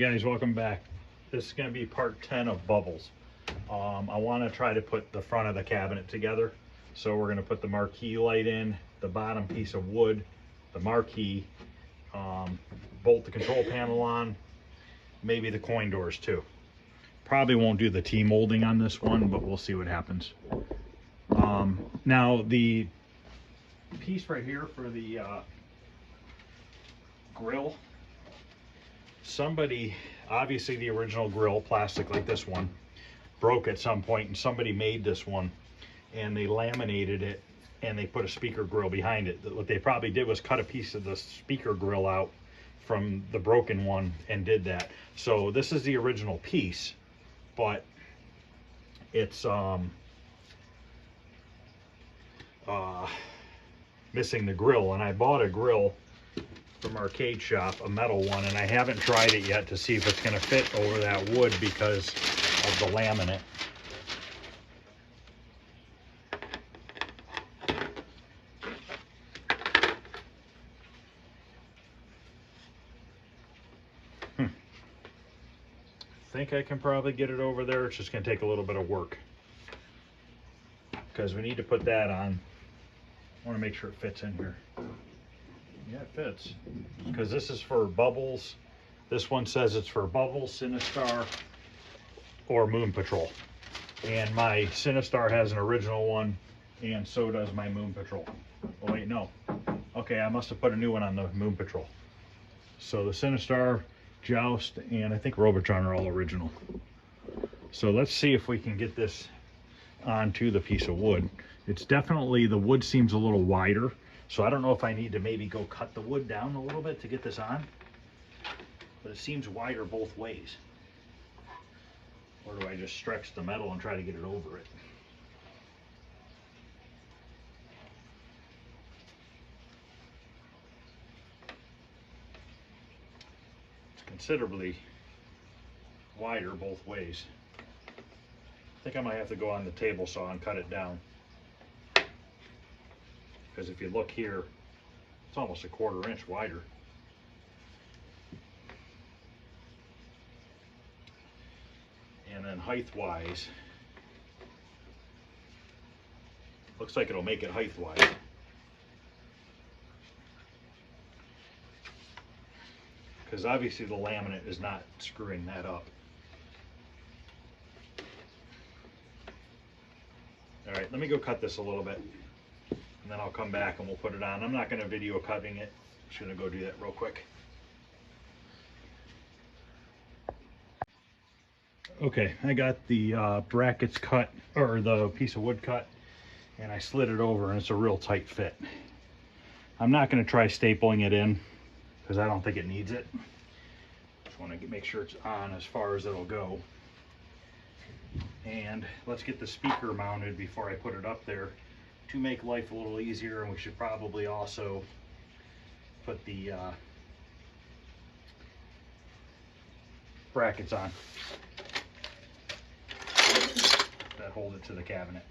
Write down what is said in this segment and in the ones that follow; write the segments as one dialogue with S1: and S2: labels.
S1: guys, welcome back. This is going to be part 10 of bubbles. I want to try to put the front of the cabinet together. So we're going to put the marquee light in, the bottom piece of wood, the marquee, bolt the control panel on, maybe the coin doors too. Probably won't do the T-molding on this one, but we'll see what happens. Now the piece right here for the grill, somebody, obviously the original grill, plastic like this one, broke at some point, and somebody made this one and they laminated it and they put a speaker grill behind it. What they probably did was cut a piece of the speaker grill out from the broken one and did that. So this is the original piece, but it's missing the grill. And I bought a grill from Arcade Shop, a metal one, and I haven't tried it yet to see if it's going to fit over that wood because of the laminate. I think I can probably get it over there. It's just going to take a little bit of work because we need to put that on. I want to make sure it fits in here. Yeah, it fits, because this is for bubbles. This one says it's for bubbles, Sinistar, or Moon Patrol. And my Sinistar has an original one, and so does my Moon Patrol. Oh wait, no. Okay, I must have put a new one on the Moon Patrol. So the Sinistar, Joust, and I think Robotron are all original. So let's see if we can get this onto the piece of wood. It's definitely, the wood seems a little wider. So I don't know if I need to maybe go cut the wood down a little bit to get this on, but it seems wider both ways. Or do I just stretch the metal and try to get it over it? It's considerably wider both ways. I think I might have to go on the table saw and cut it down. Because if you look here, it's almost a 1/4 inch wider. And then height-wise, looks like it'll make it height-wise. Because obviously the laminate is not screwing that up. All right, let me go cut this a little bit, and then I'll come back and we'll put it on. I'm not going to video cutting it. I'm just going to go do that real quick. Okay, I got the brackets cut, or the piece of wood cut, and I slid it over, and it's a real tight fit. I'm not going to try stapling it in because I don't think it needs it. Just want to make sure it's on as far as it'll go. And let's get the speaker mounted before I put it up there to make life a little easier. And we should probably also put the brackets on that hold it to the cabinet.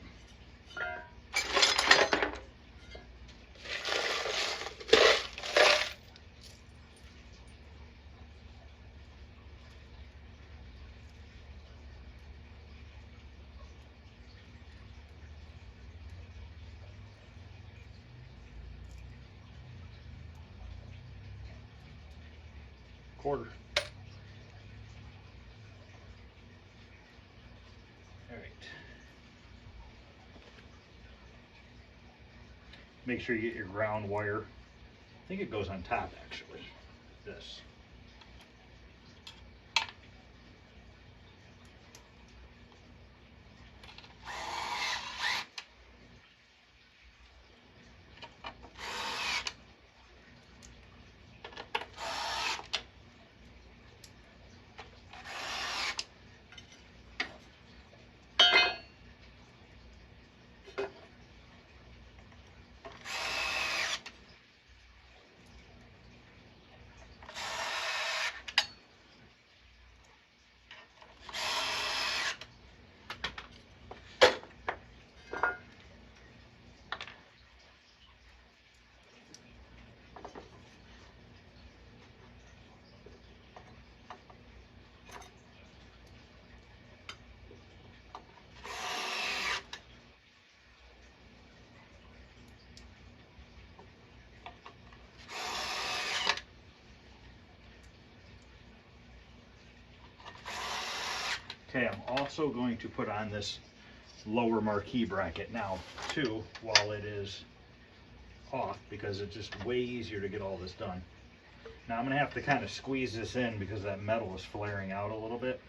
S1: Quarter. All right. Make sure you get your ground wire. I think it goes on top actually. This. Okay, I'm also going to put on this lower marquee bracket now too, while it is off, because it's just way easier to get all this done. Now I'm going to have to kind of squeeze this in because that metal is flaring out a little bit.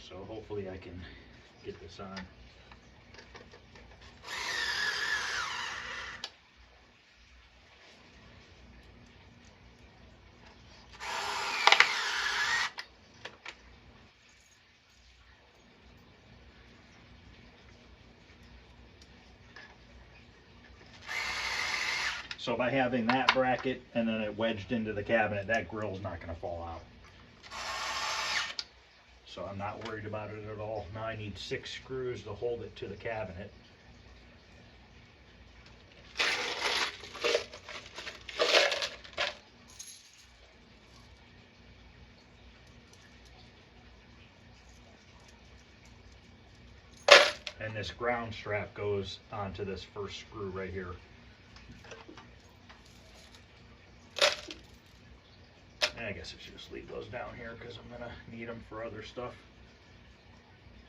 S1: So hopefully I can get this on. So by having that bracket and then it wedged into the cabinet, that grill's not going to fall out. So I'm not worried about it at all. Now I need 6 screws to hold it to the cabinet. And this ground strap goes onto this first screw right here. And I guess I should just leave those down here because I'm going to need them for other stuff.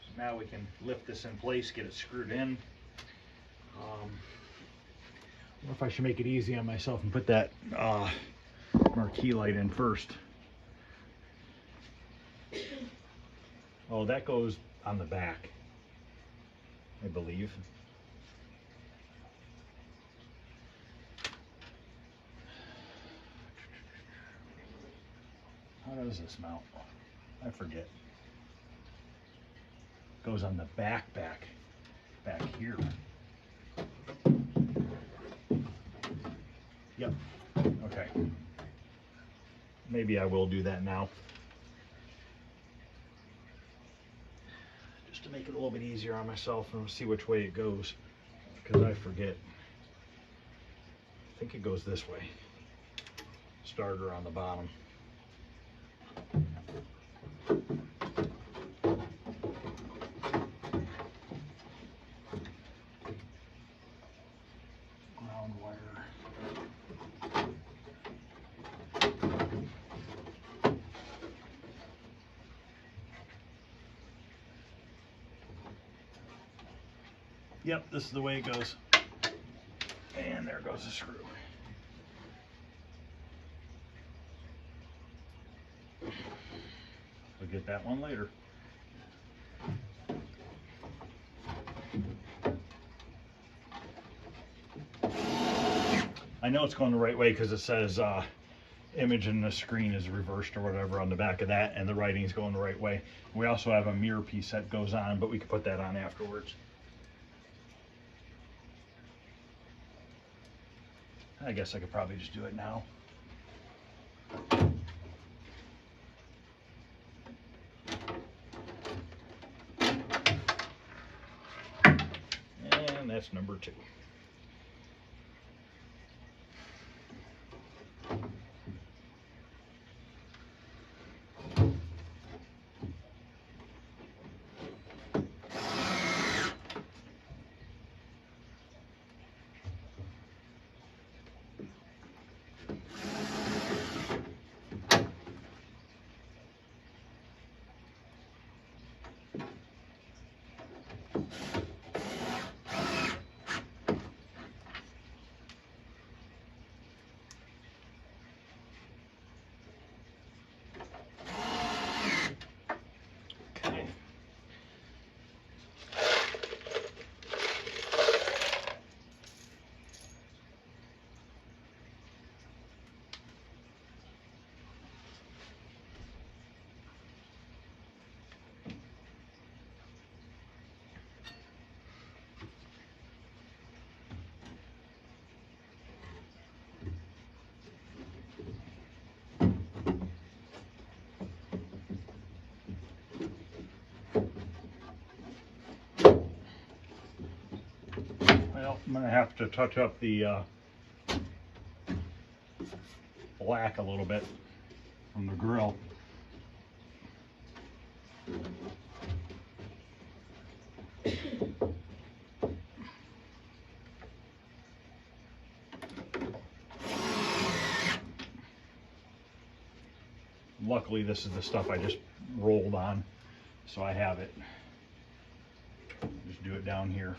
S1: So now we can lift this in place, get it screwed in. I wonder if I should make it easy on myself and put that marquee light in first. Oh, that goes on the back, I believe. How does this mount? I forget. Goes on the back here. Yep. Okay. Maybe I will do that now. Just to make it a little bit easier on myself, and we'll see which way it goes, because I forget. I think it goes this way. Starter on the bottom. Ground wire. Yep, this is the way it goes. And there goes the screw. We'll get that one later. I know it's going the right way because it says image in the screen is reversed or whatever on the back of that, and the writing's going the right way. We also have a mirror piece that goes on, but we can put that on afterwards. I guess I could probably just do it now. And that's number 2. Well, I'm going to have to touch up the black a little bit from the grill. Luckily, this is the stuff I just rolled on. So I have it. Just do it down here.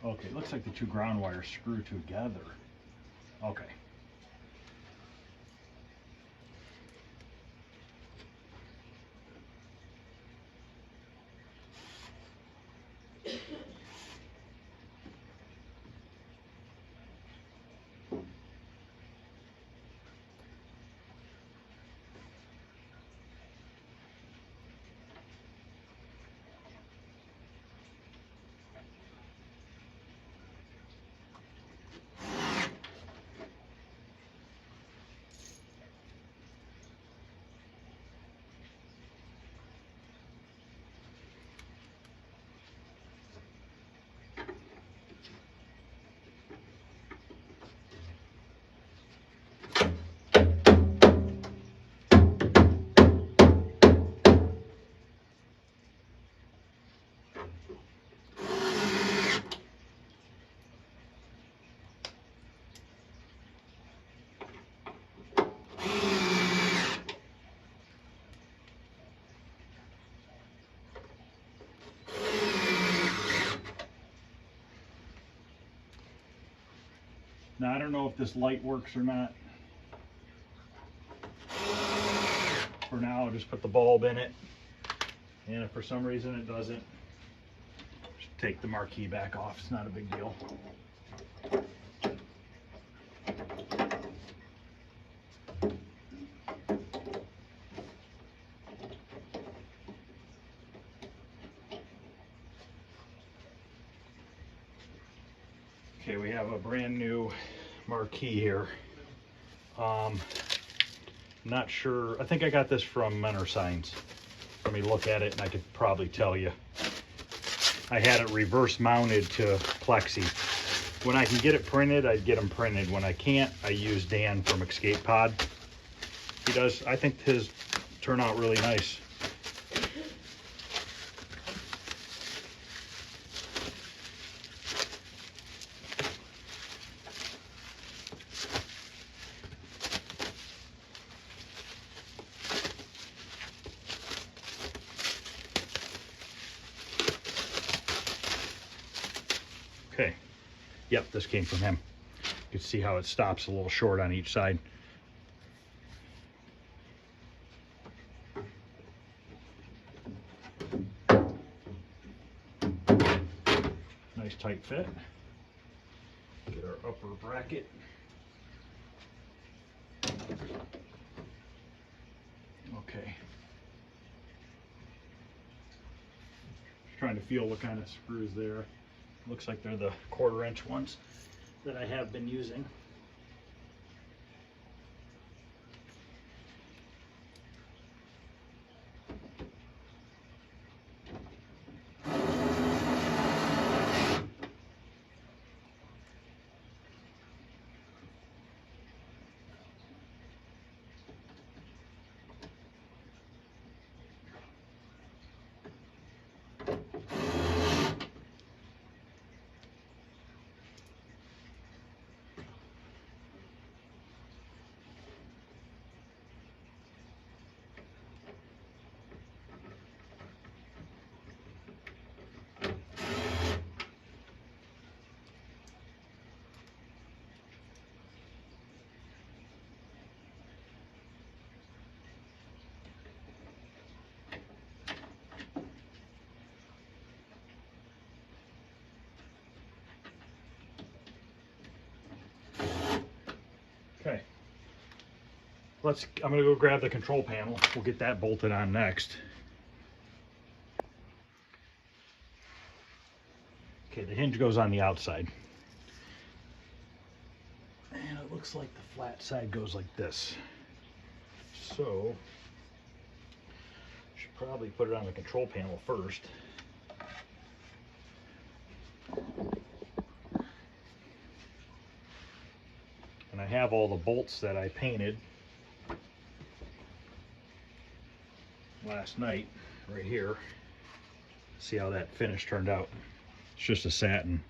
S1: Okay, looks like the two ground wires screw together. Okay. Now I don't know if this light works or not. For now, I'll just put the bulb in it. And if for some reason it doesn't, just take the marquee back off. It's not a big deal. Okay, we have a brand new marquee here. Not sure, I think I got this from Menor Signs. Let me look at it and I could probably tell you. I had it reverse mounted to plexi. When I can get it printed, I'd get them printed. When I can't, I use Dan from Escape Pod. He does, I think his turn out really nice. Okay, yep, this came from him. You can see how it stops a little short on each side. Nice tight fit. Get our upper bracket. Okay. Just trying to feel what kind of screws there. Looks like they're the 1/4 inch ones that I have been using. Okay. I'm gonna go grab the control panel. We'll get that bolted on next. Okay, the hinge goes on the outside. And it looks like the flat side goes like this. So, should probably put it on the control panel first. And I have all the bolts that I painted last night right here. See how that finish turned out. It's just a satin.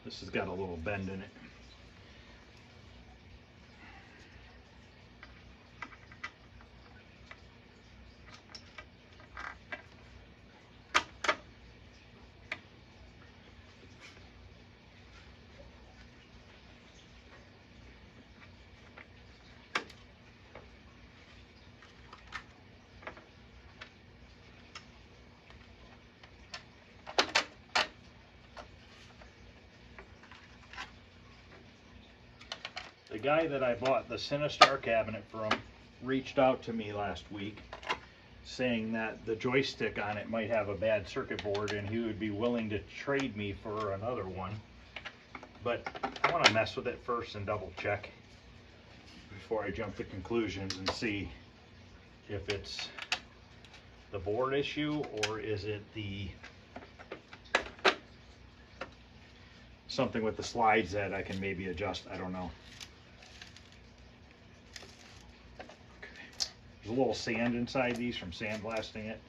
S1: This has got a little bend in it. The guy that I bought the Sinistar cabinet from reached out to me last week saying that the joystick on it might have a bad circuit board and he would be willing to trade me for another one. But I want to mess with it first and double check before I jump to conclusions and see if it's the board issue or is it the something with the slides that I can maybe adjust. I don't know. There's a little sand inside these from sandblasting it,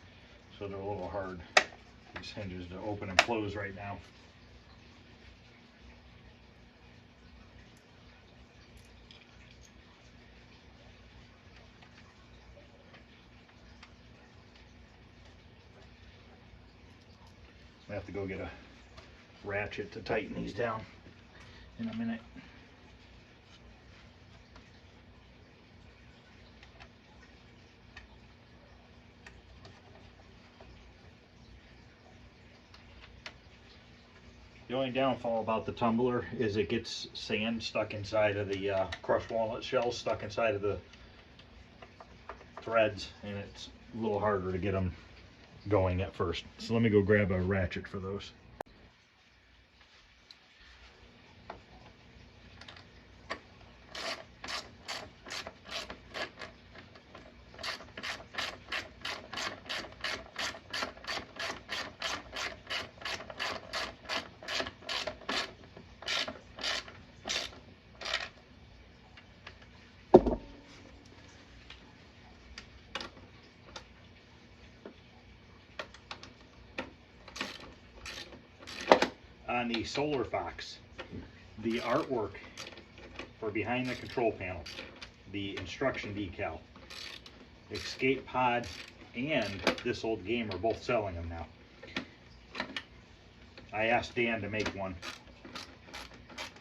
S1: so they're a little hard, these hinges, to open and close right now. I have to go get a ratchet to tighten these down in a minute. The only downfall about the tumbler is it gets sand stuck inside of the crushed walnut shells, stuck inside of the threads, and it's a little harder to get them going at first. So let me go grab a ratchet for those. On the Solar Fox, the artwork for behind the control panel, the instruction decal, escape pod, and this old game are both selling them now. I asked Dan to make one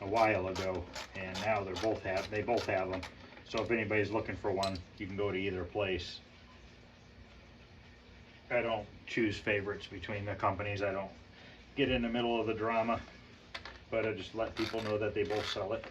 S1: a while ago, and now they both have them. So if anybody's looking for one, you can go to either place. I don't choose favorites between the companies. I don't get in the middle of the drama, but I just let people know that they both sell it.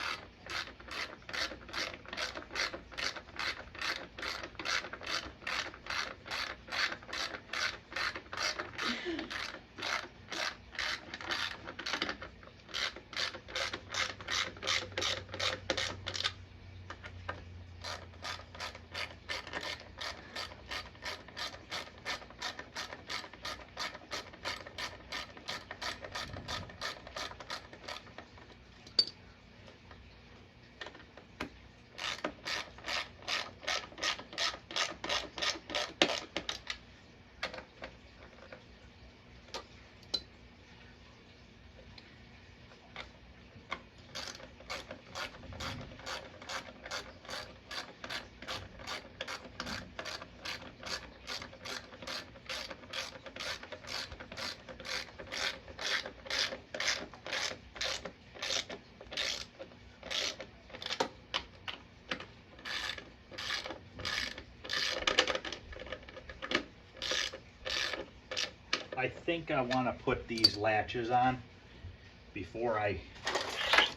S1: I think I want to put these latches on before I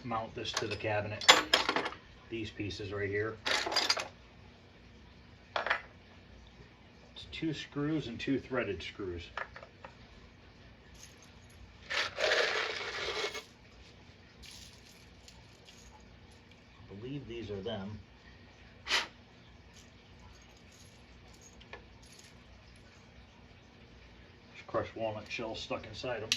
S1: mount this to the cabinet. These pieces right here. It's 2 screws and 2 threaded screws. I believe these are them. Crushed walnut shells stuck inside them.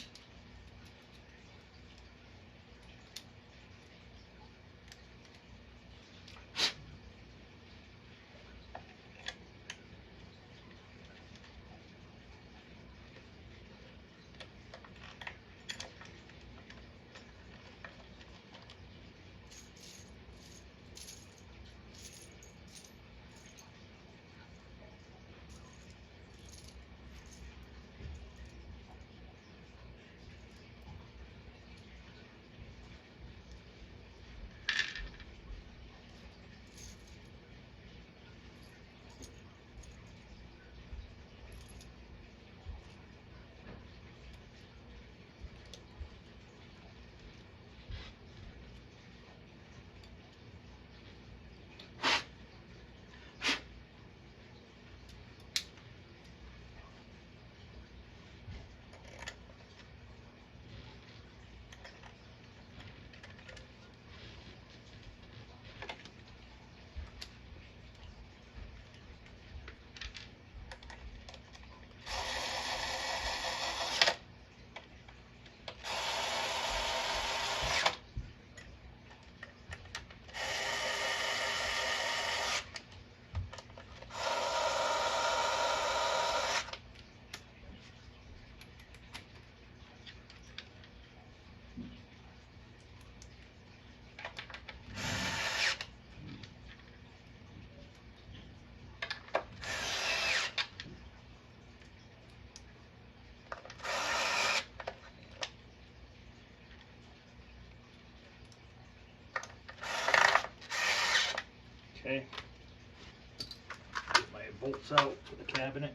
S1: Okay. Get my bolts out for the cabinet.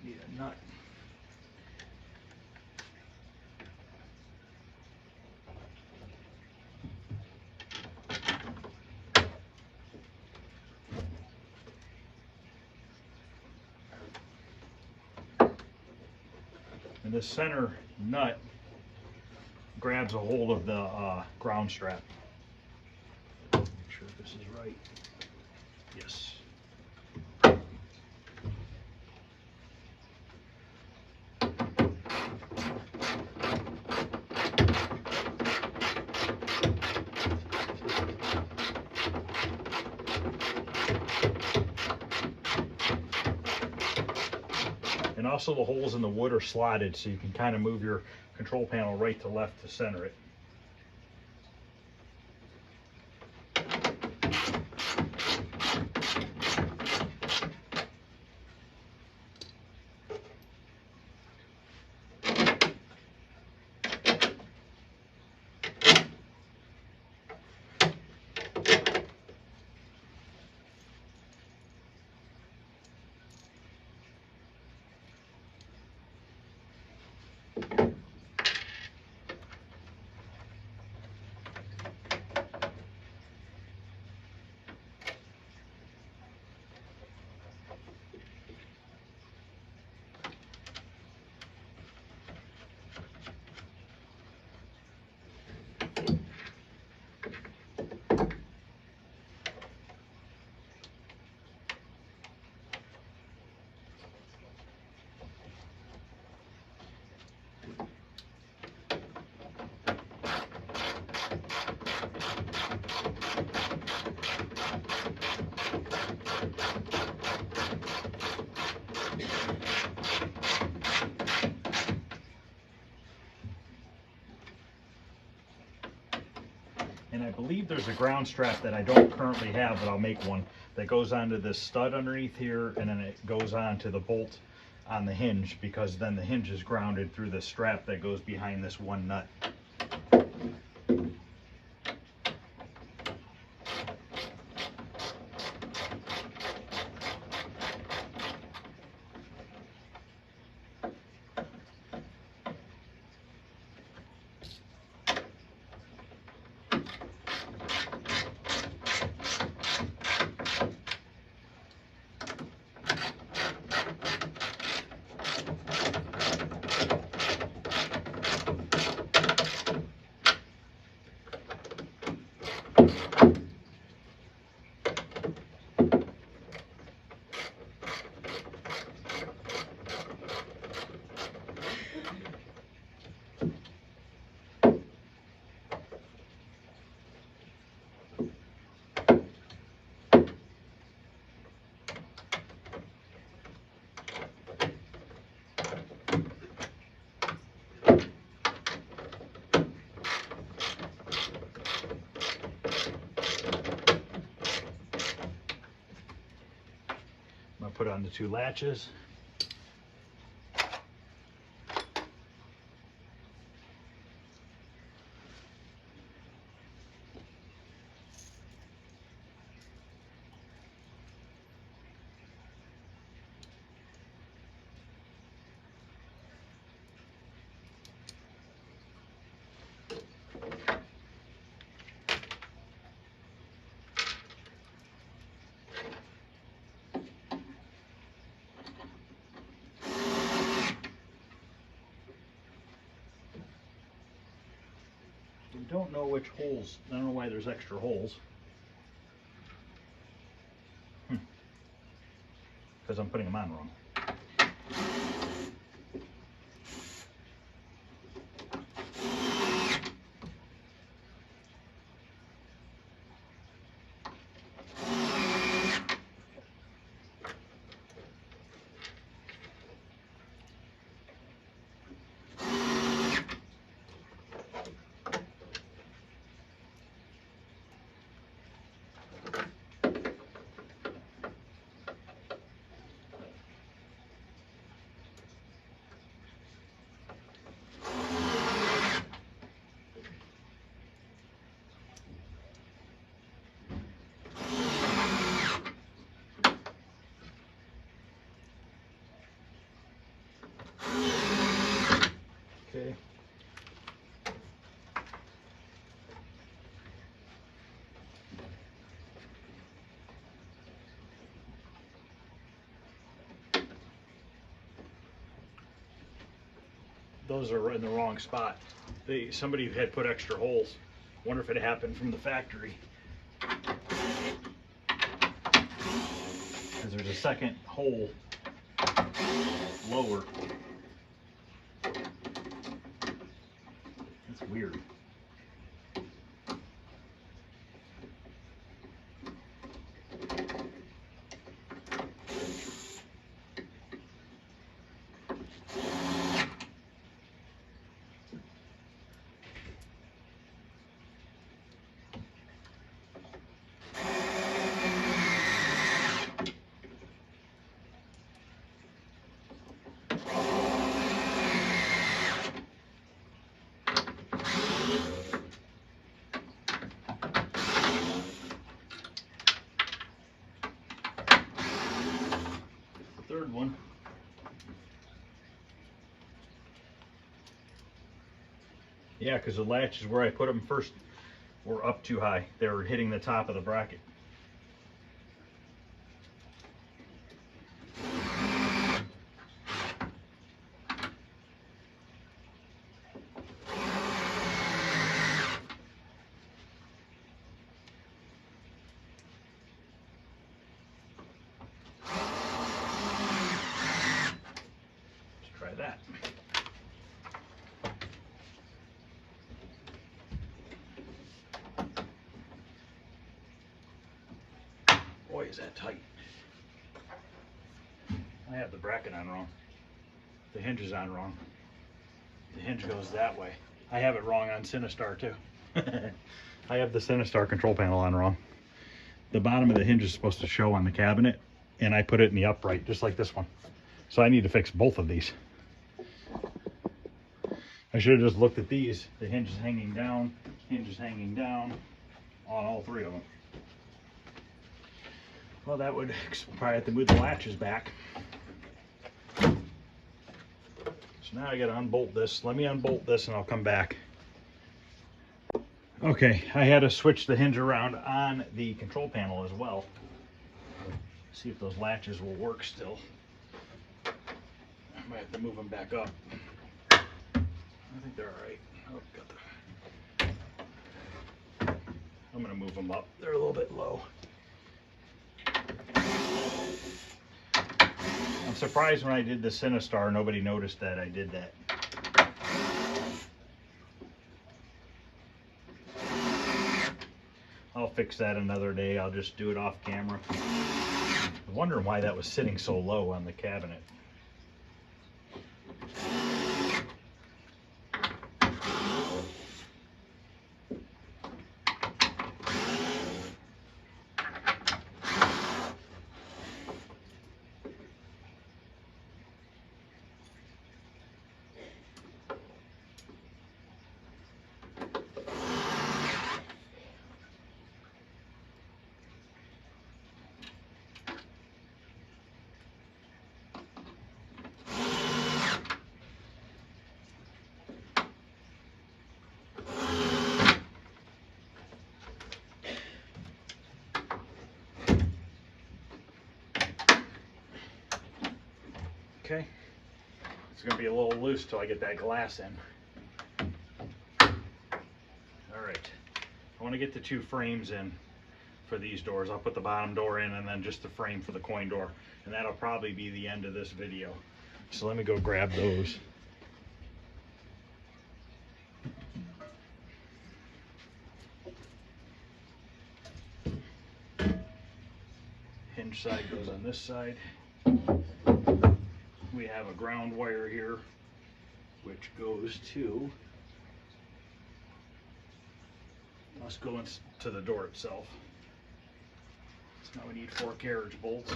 S1: Need a nut. And this center nut grabs a hold of the ground strap. Make sure this is right. Yes. And also the holes in the wood are slotted, so you can kind of move your control panel right to left to center it. And I believe there's a ground strap that I don't currently have, but I'll make one, that goes onto this stud underneath here, and then it goes on to the bolt on the hinge, because then the hinge is grounded through the strap that goes behind this one nut. I'm gonna put on the two latches. I don't know which holes, I don't know why there's extra holes. Because I'm putting them on wrong. those are in the wrong spot. Somebody had put extra holes. Wonder if it happened from the factory. Because there's a second hole lower. That's weird. Third one. Yeah, because the latches where I put them first were up too high. They were hitting the top of the bracket. That. Boy, is that tight. I have the bracket on wrong. The hinge is on wrong. The hinge goes that way. I have it wrong on Sinistar too. I have the Sinistar control panel on wrong. The bottom of the hinge is supposed to show on the cabinet, and I put it in the upright, just like this one. So I need to fix both of these. I should have just looked at these. The hinge is hanging down on all three of them. Well, that would probably have to move the latches back. So now I got to unbolt this. Let me unbolt this and I'll come back. Okay, I had to switch the hinge around on the control panel as well. See if those latches will work still. I might have to move them back up. I think they're all right. Oh, got the... I'm going to move them up. They're a little bit low. I'm surprised when I did the Sinistar, nobody noticed that I did that. I'll fix that another day. I'll just do it off camera. I'm wondering why that was sitting so low on the cabinet. Okay, it's going to be a little loose till I get that glass in. All right, I want to get the two frames in for these doors. I'll put the bottom door in and then just the frame for the coin door, and that'll probably be the end of this video. So let me go grab those. Hinge side goes on this side. We have a ground wire here, which goes to, must go into the door itself. So now we need 4 carriage bolts.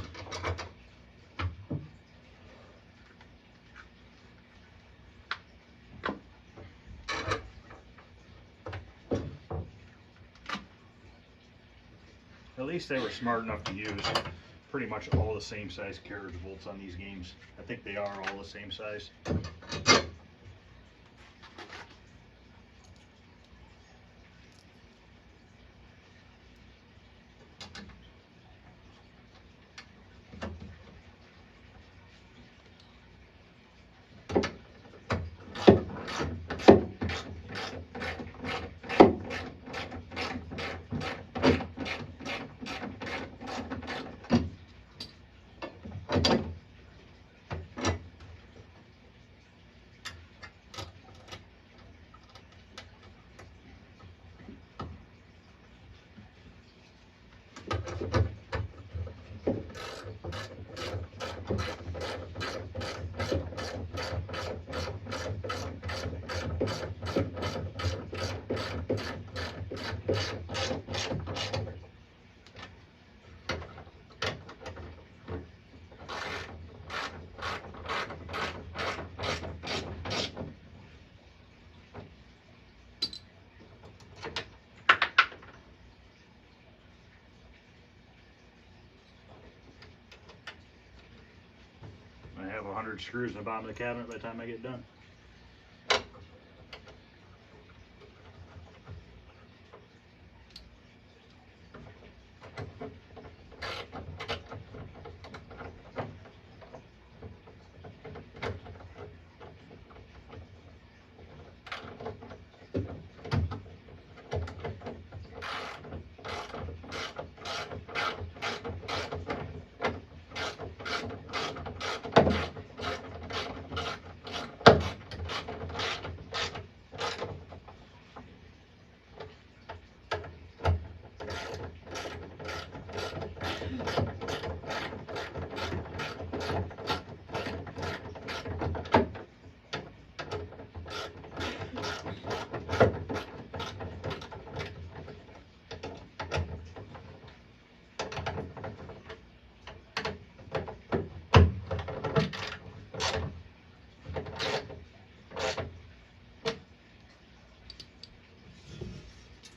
S1: At least they were smart enough to use pretty much all the same size carriage bolts on these games. I think they are all the same size. have 100 screws in the bottom of the cabinet by the time I get done.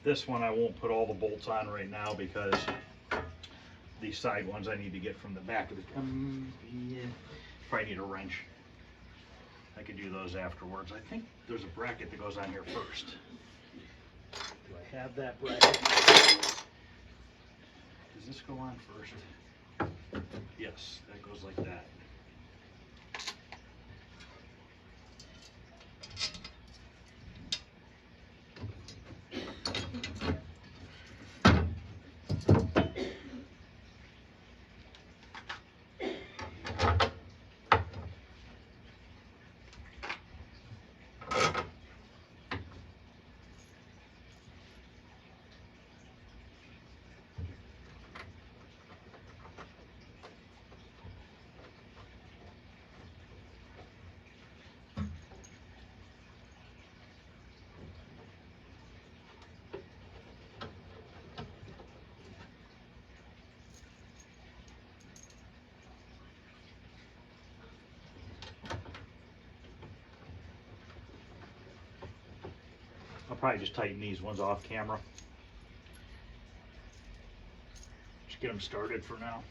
S1: This one I won't put all the bolts on right now because these side ones I need to get from the back of the yeah, probably need a wrench. I could do those afterwards. I think there's a bracket that goes on here first. Do I have that bracket? Does this go on first? Yes, that goes like that. I'll probably just tighten these ones off camera. Just get them started for now.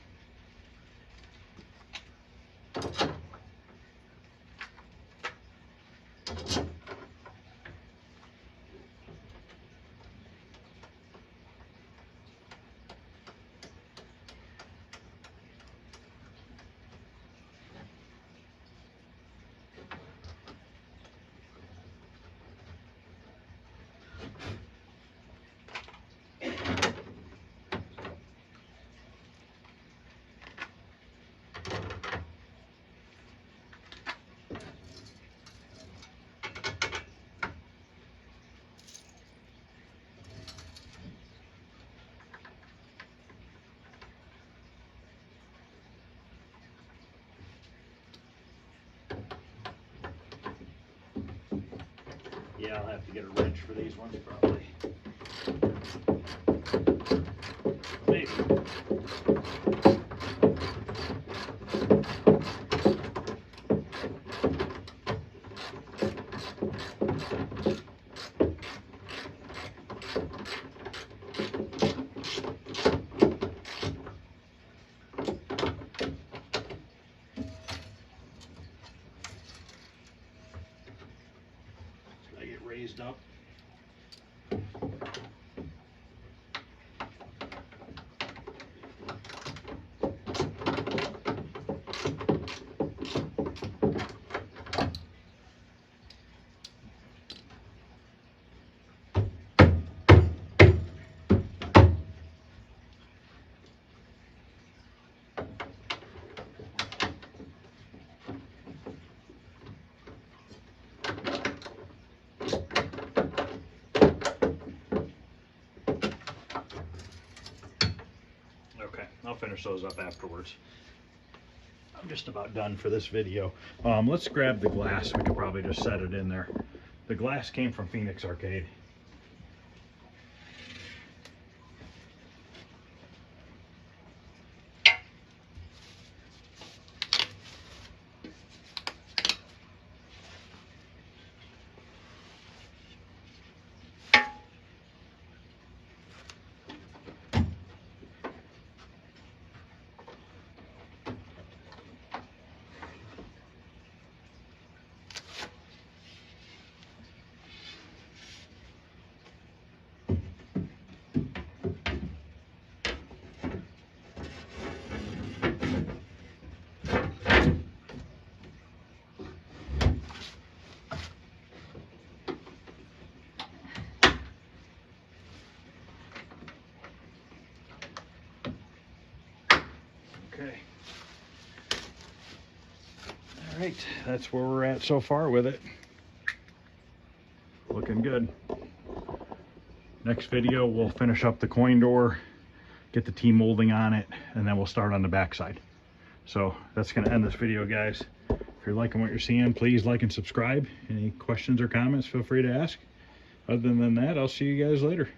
S1: Yeah, I'll have to get a wrench for these ones probably. Maybe. I get raised up. Okay, I'll finish those up afterwards. I'm just about done for this video. Let's grab the glass. We could probably just set it in there. The glass came from Phoenix Arcade. Okay. All right, that's where we're at so far with it. Looking good. Next video, we'll finish up the coin door, get the T-molding on it, and then we'll start on the back side. So that's going to end this video, guys. If you're liking what you're seeing, please like and subscribe. Any questions or comments, feel free to ask. Other than that, I'll see you guys later.